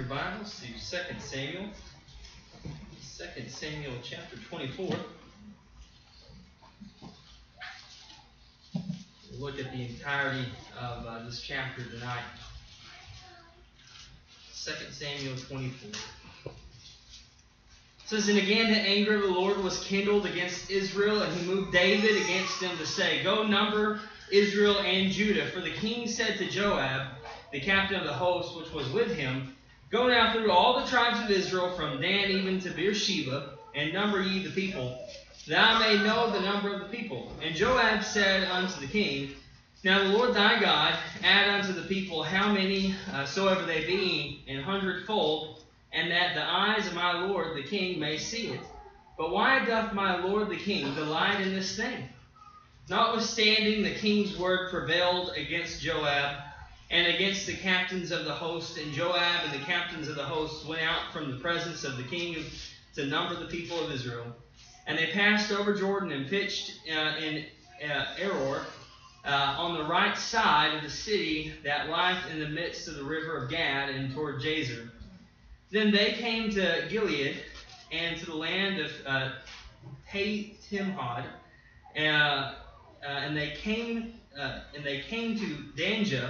your Bibles to 2 Samuel. 2 Samuel chapter 24. We'll look at the entirety of this chapter tonight. 2 Samuel 24. It says, "And again the anger of the Lord was kindled against Israel, and he moved David against them to say, Go number Israel and Judah. For the king said to Joab, the captain of the host which was with him, Go now through all the tribes of Israel, from Dan even to Beersheba, and number ye the people, that I may know the number of the people. And Joab said unto the king, Now the Lord thy God add unto the people how many soever they be, an hundredfold, and that the eyes of my lord the king may see it. But why doth my lord the king delight in this thing? Notwithstanding, the king's word prevailed against Joab and against the captains of the host. And Joab and the captains of the host went out from the presence of the king to number the people of Israel. And they passed over Jordan and pitched in Aror on the right side of the city that lieth in the midst of the river of Gad and toward Jazer. Then they came to Gilead and to the land of Timhad, and they came to Danja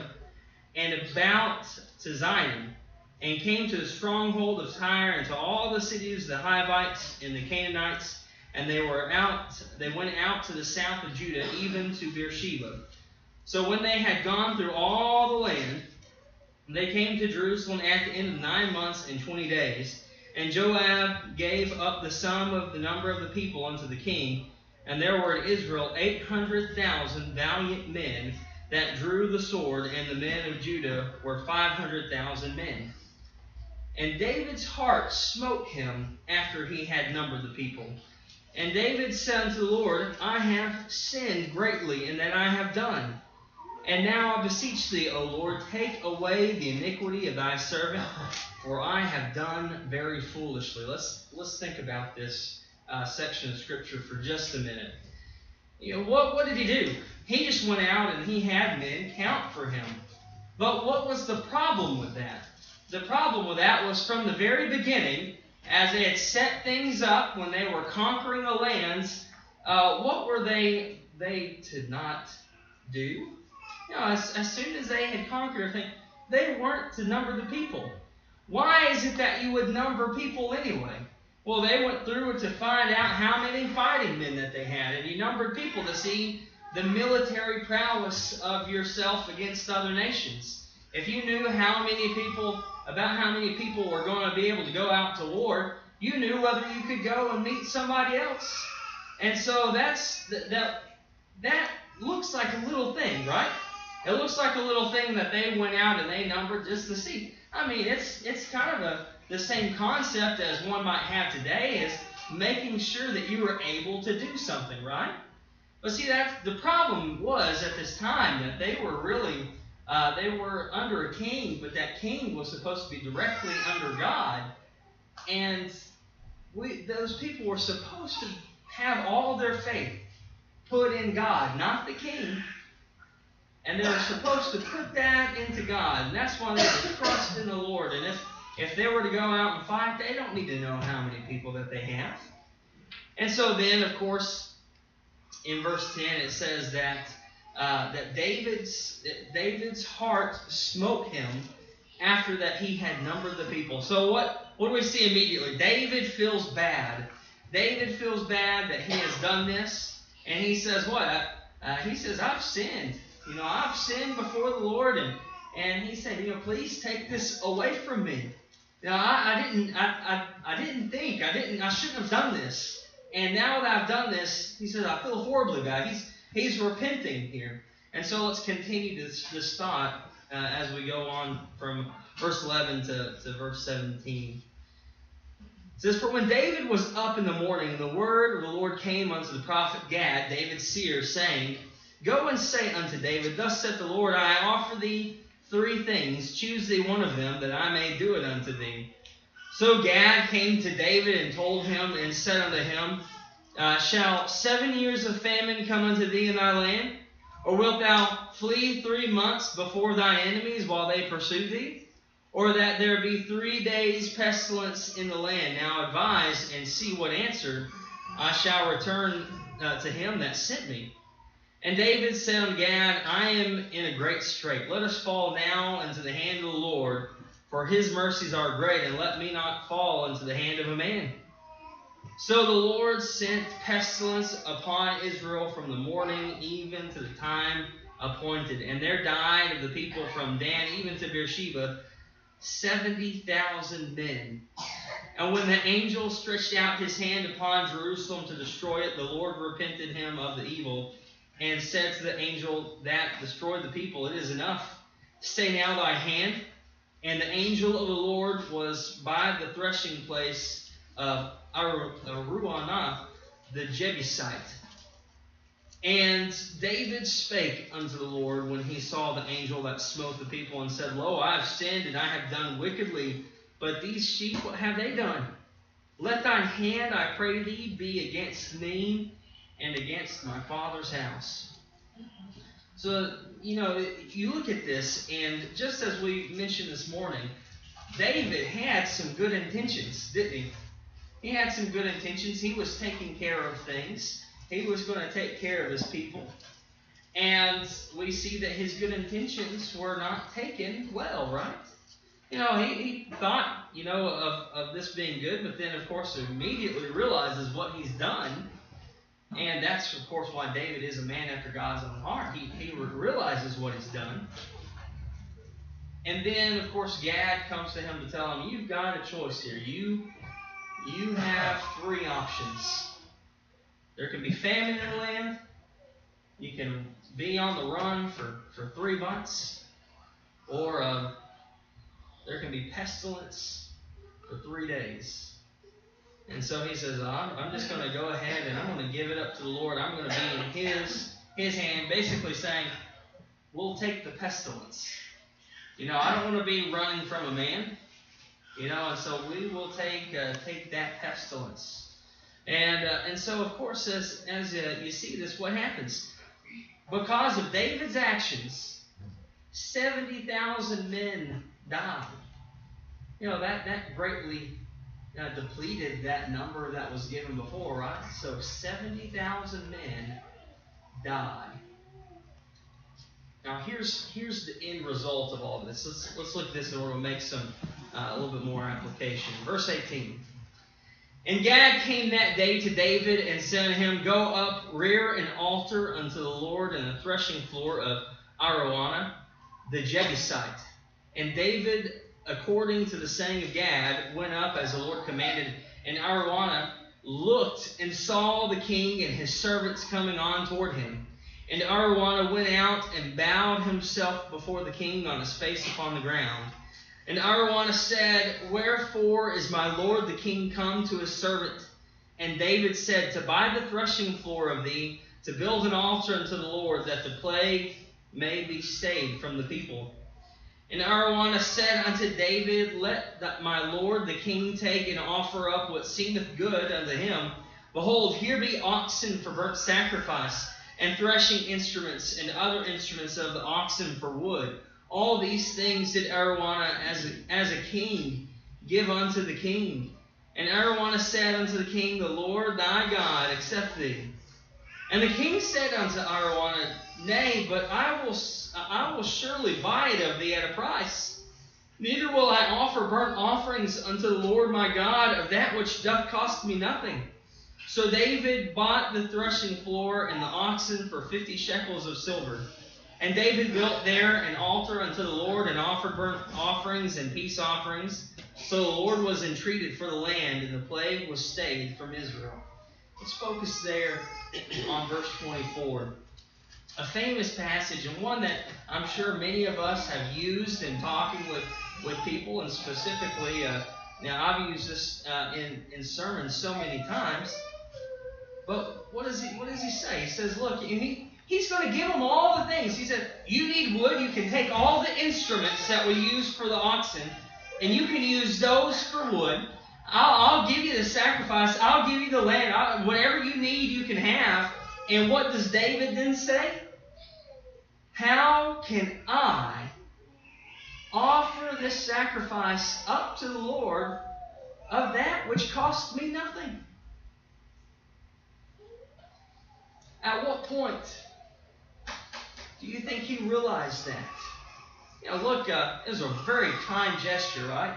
and about to Zion, and came to the stronghold of Tyre and to all the cities of the Hivites and the Canaanites, and they went out to the south of Judah, even to Beersheba. So when they had gone through all the land, they came to Jerusalem at the end of 9 months and 20 days. And Joab gave up the sum of the number of the people unto the king. And there were in Israel 800,000 valiant men that drew the sword, and the men of Judah were 500,000 men. And David's heart smote him after he had numbered the people. And David said unto the Lord, I have sinned greatly in that I have done. And now I beseech thee, O Lord, take away the iniquity of thy servant, for I have done very foolishly." Let's think about this section of Scripture for just a minute. What did he do? He just went out and he had men count for him. But what was the problem with that? The problem with that was from the very beginning, as they had set things up when they were conquering the lands, what were they to not do? As soon as they had conquered everything, they weren't to number the people. Why is it that you would number people anyway? Well, they went through it to find out how many fighting men that they had. And you numbered people to see the military prowess of yourself against other nations. If you knew about how many people were going to be able to go out to war, you knew whether you could go and meet somebody else. And so that looks like a little thing, right? It looks like a little thing that they went out and they numbered just to see. I mean, it's kind of the same concept as one might have today, is making sure that you were able to do something, right? But see, the problem was at this time that they were really they were under a king, but that king was supposed to be directly under God, and those people were supposed to have all their faith put in God, not the king. And they were supposed to put that into God. And that's why they trust in the Lord. And if they were to go out and fight, they don't need to know how many people that they have. And so then, of course, in verse 10, it says that David's heart smote him after that he had numbered the people. So what do we see immediately? David feels bad. David feels bad that he has done this. And he says what? He says, I've sinned. I've sinned before the Lord, and he said, please take this away from me. I shouldn't have done this. And now that I've done this, he says, I feel horribly bad. He's repenting here. And so let's continue this thought as we go on from verse 11 to verse 17. It says, For when David was up in the morning, the word of the Lord came unto the prophet Gad, David's seer, saying, Go and say unto David, Thus saith the Lord, I offer thee 3 things. Choose thee one of them, that I may do it unto thee. So Gad came to David and told him, and said unto him, Shall 7 years of famine come unto thee in thy land? Or wilt thou flee 3 months before thy enemies while they pursue thee? or that there be 3 days pestilence in the land? Now advise and see what answer I shall return to him that sent me. And David said unto Gad, I am in a great strait. Let us fall now into the hand of the Lord, for his mercies are great, and let me not fall into the hand of a man. So the Lord sent pestilence upon Israel from the morning even to the time appointed. And there died of the people from Dan even to Beersheba 70,000 men. And when the angel stretched out his hand upon Jerusalem to destroy it, the Lord repented him of the evil, and said to the angel that destroyed the people, It is enough. Stay now thy hand. And the angel of the Lord was by the threshing place of Araunah the Jebusite. And David spake unto the Lord when he saw the angel that smote the people, and said, Lo, I have sinned, and I have done wickedly. But these sheep, what have they done? Let thine hand, I pray thee, be against me and against my father's house. So, you look at this, and just as we mentioned this morning, David had some good intentions, didn't he? He had some good intentions. He was taking care of things. He was going to take care of his people. And we see that his good intentions were not taken well, right? He thought, of this being good, but then, of course, immediately realizes what he's done. And that's, of course, why David is a man after God's own heart. He realizes what he's done. And then, of course, Gad comes to him to tell him, you've got a choice here. You have 3 options. There can be famine in the land. You can be on the run for 3 months. Or there can be pestilence for 3 days. And so he says, I'm just going to go ahead and I'm going to give it up to the Lord. I'm going to be in his hand, basically saying, we'll take the pestilence. I don't want to be running from a man. And so we will take that pestilence. And so, of course, as you see this, what happens? Because of David's actions, 70,000 men died. That greatly depleted that number that was given before, right? So 70,000 men died. Now here's the end result of all this. Let's look at this and we'll make some a little bit more application. Verse 18. And Gad came that day to David and said to him, Go up, rear an altar unto the Lord in the threshing floor of Araunah the Jebusite. And David, according to the saying of Gad, went up as the Lord commanded. And Araunah looked and saw the king and his servants coming on toward him. And Araunah went out and bowed himself before the king on his face upon the ground. And Araunah said, Wherefore is my lord the king come to his servant? And David said, To buy the threshing floor of thee, to build an altar unto the Lord, that the plague may be stayed from the people. And Araunah said unto David, Let my lord the king take and offer up what seemeth good unto him. Behold, here be oxen for burnt sacrifice, and threshing instruments, and other instruments of the oxen for wood. All these things did Araunah as a king give unto the king. And Araunah said unto the king, The Lord thy God accept thee. And the king said unto Araunah, Nay, but I will surely buy it of thee at a price. Neither will I offer burnt offerings unto the Lord my God of that which doth cost me nothing. So David bought the threshing floor and the oxen for 50 shekels of silver. And David built there an altar unto the Lord and offered burnt offerings and peace offerings. So the Lord was entreated for the land, and the plague was stayed from Israel. Let's focus there on verse 24. A famous passage, and one that I'm sure many of us have used in talking with people, and specifically, now I've used this in sermons so many times. But what does he say? He says, look, he's going to give them all the things. He said, you need wood, you can take all the instruments that we use for the oxen, and you can use those for wood. I'll give you the sacrifice. I'll give you the land. Whatever you need, you can have. And what does David then say? How can I offer this sacrifice up to the Lord of that which cost me nothing. At what point do you think he realized that? Look, it was a very kind gesture, right?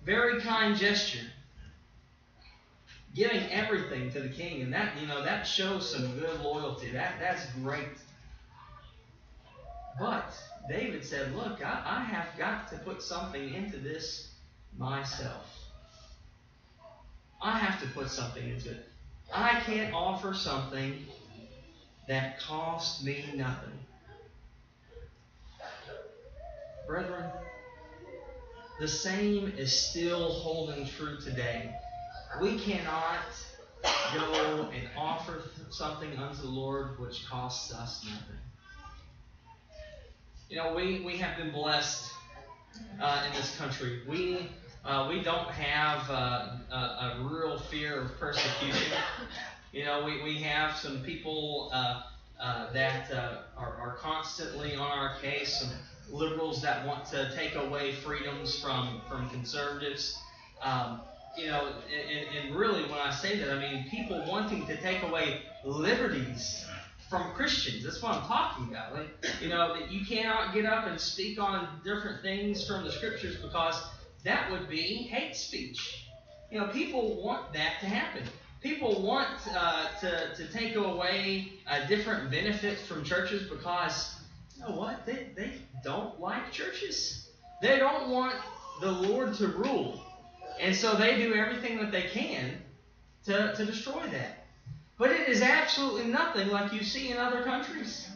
Very kind gesture. Giving everything to the king, and that shows some good loyalty. That's great. But David said, look, I have got to put something into this myself. I have to put something into it. I can't offer something that cost me nothing. Brethren, the same is still holding true today. We cannot go and offer something unto the Lord which costs us nothing. We have been blessed in this country. We don't have a real fear of persecution. We have some people that are constantly on our case, some liberals that want to take away freedoms from conservatives. And really when I say that, I mean people wanting to take away liberties from Christians. That's what I'm talking about. That you cannot get up and speak on different things from the Scriptures because that would be hate speech. People want that to happen. People want to take away different benefits from churches because, you know what? They don't like churches. They don't want the Lord to rule. And so they do everything that they can to destroy that. But it is absolutely nothing like you see in other countries.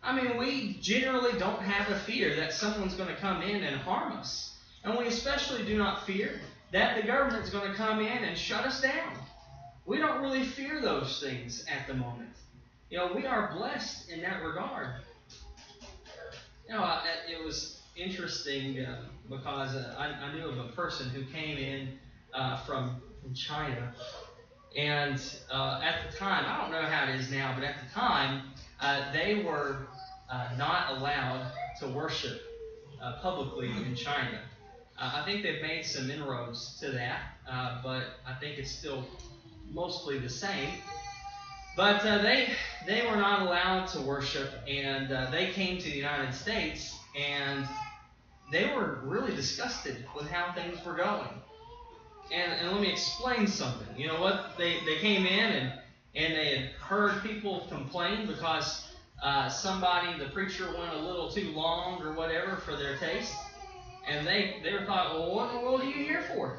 I mean, we generally don't have a fear that someone's going to come in and harm us. And we especially do not fear that the government's going to come in and shut us down. We don't really fear those things at the moment. We are blessed in that regard. It was interesting because I knew of a person who came in from China. And at the time, I don't know how it is now, but at the time, they were not allowed to worship publicly in China. I think they've made some inroads to that, but I think it's still mostly the same. But they were not allowed to worship, and they came to the United States, and they were really disgusted with how things were going. And let me explain something. You know what? They came in and they had heard people complain because the preacher went a little too long or whatever for their taste. And they thought, well, what in the world are you here for?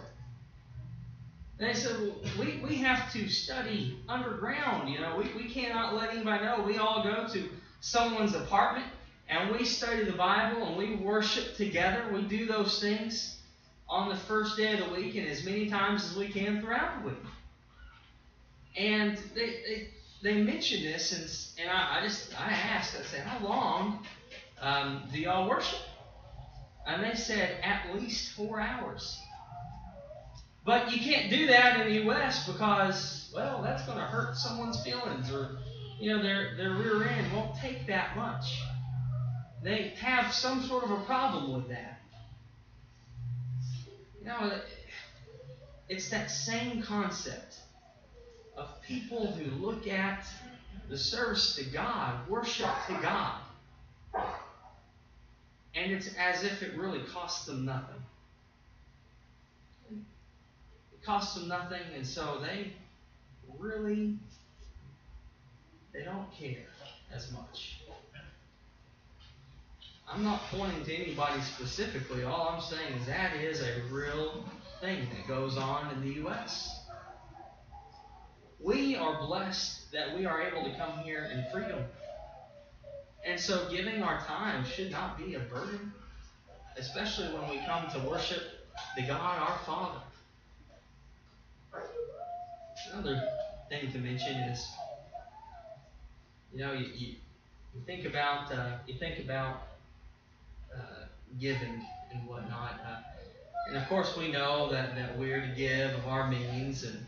And they said, well, we have to study underground. We cannot let anybody know. We all go to someone's apartment and we study the Bible and we worship together. We do those things on the first day of the week and as many times as we can throughout the week. And they mentioned this, and I asked, I said, how long do y'all worship? And they said, at least 4 hours. But you can't do that in the U.S. because, well, that's going to hurt someone's feelings, or their rear end won't take that much. They have some sort of a problem with that. It's that same concept of people who look at the service to God, worship to God, and it's as if it really costs them nothing. It costs them nothing, and so they don't care as much. I'm not pointing to anybody specifically. All I'm saying is that is a real thing that goes on in the U.S. We are blessed that we are able to come here in freedom. And so giving our time should not be a burden, especially when we come to worship the God our Father. Another thing to mention is, you think about giving and whatnot, and of course we know that we're to give of our means, and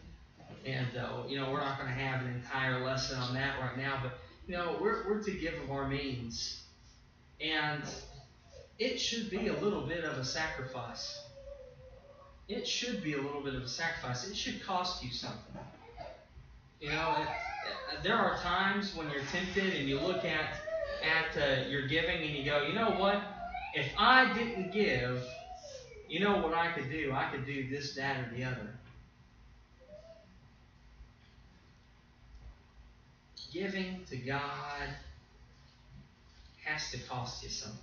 we're not going to have an entire lesson on that right now, but we're to give of our means, and it should be a little bit of a sacrifice. It should be a little bit of a sacrifice. It should cost you something. There are times when you're tempted and you look at your giving and you go, you know what? If I didn't give, you know what I could do? I could do this, that, or the other. Giving to God has to cost you something.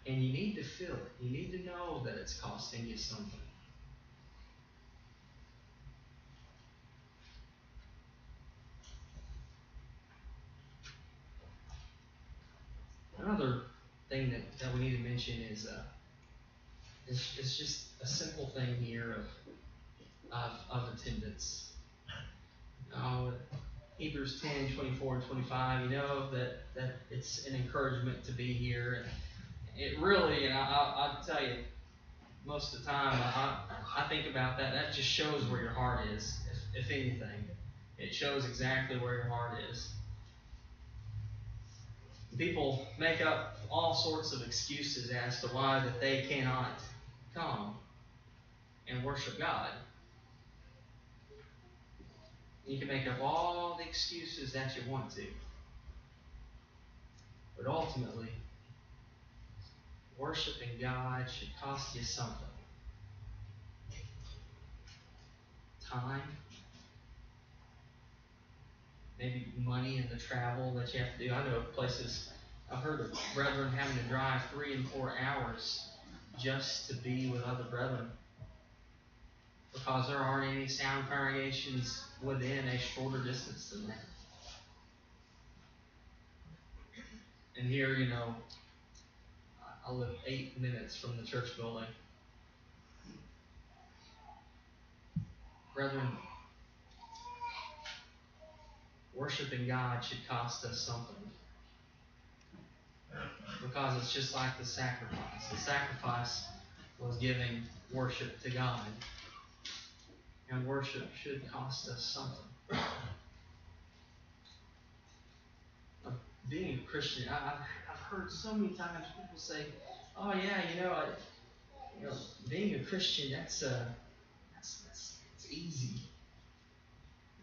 And you need to feel it. You need to know that it's costing you something. Another thing that we need to mention is it's just a simple thing here of attendance. Hebrews 10, 24 and 25, you know that it's an encouragement to be here. It really, and I'll tell you, most of the time I think about that. That just shows where your heart is, if anything. It shows exactly where your heart is. People make up all sorts of excuses as to why that they cannot come and worship God. You can make up all the excuses that you want to. But ultimately, worshiping God should cost you something. Time. Maybe money and the travel that you have to do. I know of places, I've heard of brethren having to drive 3 and 4 hours just to be with other brethren, because there aren't any sound congregations within a shorter distance than that. And here, I live 8 minutes from the church building. Brethren, worshiping God should cost us something. Because it's just like the sacrifice. The sacrifice was giving worship to God. And worship should cost us something. Being a Christian, I've heard so many times people say, "Oh yeah, being a Christian, that's easy."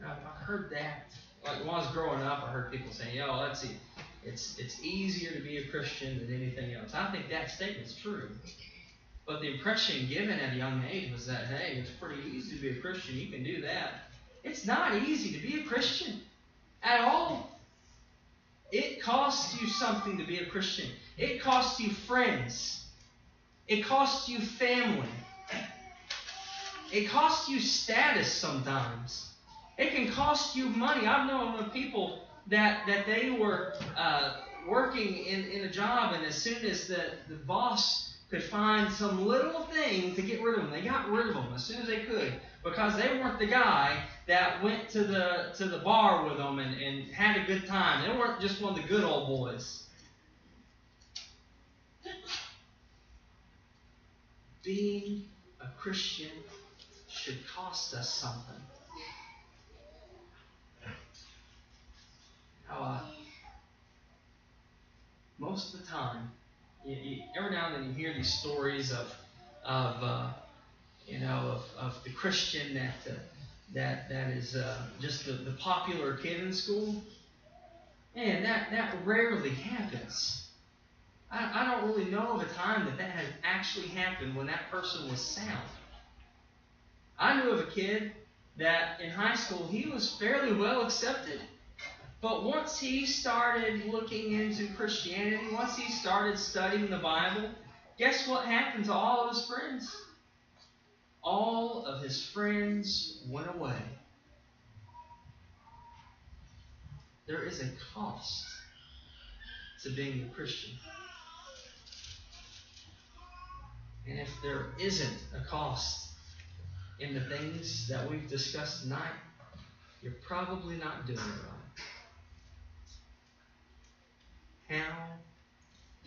I've heard that. Like when I was growing up, I heard people saying, let's see, it's easier to be a Christian than anything else. I think that statement's true. But the impression given at a young age was that, hey, it's pretty easy to be a Christian. You can do that. It's not easy to be a Christian at all. It costs you something to be a Christian. It costs you friends. It costs you family. It costs you status sometimes. It can cost you money. I've known of people that they were working in a job, and as soon as the boss could find some little thing to get rid of them, they got rid of them as soon as they could, because they weren't the guy that went to the bar with them and had a good time. They weren't just one of the good old boys. Being a Christian should cost us something. Most of the time, every now and then you hear these stories of the Christian that is just the popular kid in school. Man, that rarely happens. I don't really know of a time that has actually happened when that person was sound. I knew of a kid that in high school he was fairly well accepted. But once he started looking into Christianity, once he started studying the Bible, guess what happened to all of his friends? All of his friends went away. There is a cost to being a Christian. And if there isn't a cost in the things that we've discussed tonight, you're probably not doing it right. How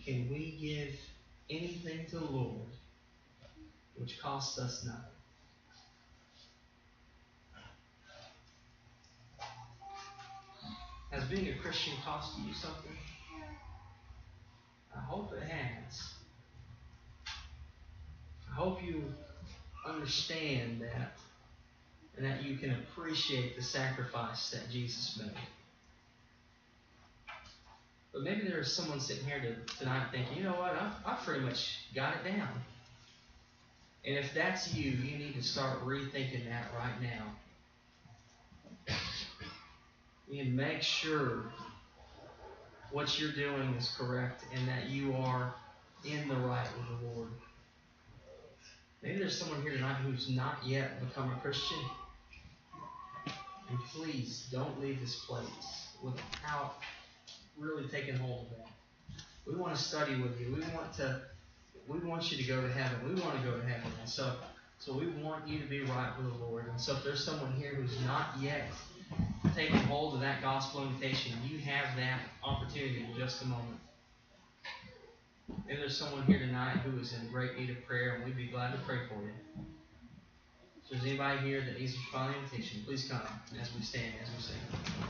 can we give anything to the Lord which costs us nothing? Has being a Christian cost you something? hope it has. I hope you understand that and that you can appreciate the sacrifice that Jesus made. But maybe there's someone sitting here tonight thinking, you know what, I've pretty much got it down. And if that's you, you need to start rethinking that right now. You can make sure what you're doing is correct and that you are in the right with the Lord. Maybe there's someone here tonight who's not yet become a Christian. And please don't leave this place without really taking hold of that. We want to study with you. We want you to go to heaven. We want to go to heaven. And so we want you to be right with the Lord. And so if there's someone here who's not yet taken hold of that gospel invitation, you have that opportunity in just a moment. Maybe there's someone here tonight who is in great need of prayer, and we'd be glad to pray for you. If there's anybody here that needs to respond to the invitation, please come as we stand, as we sing.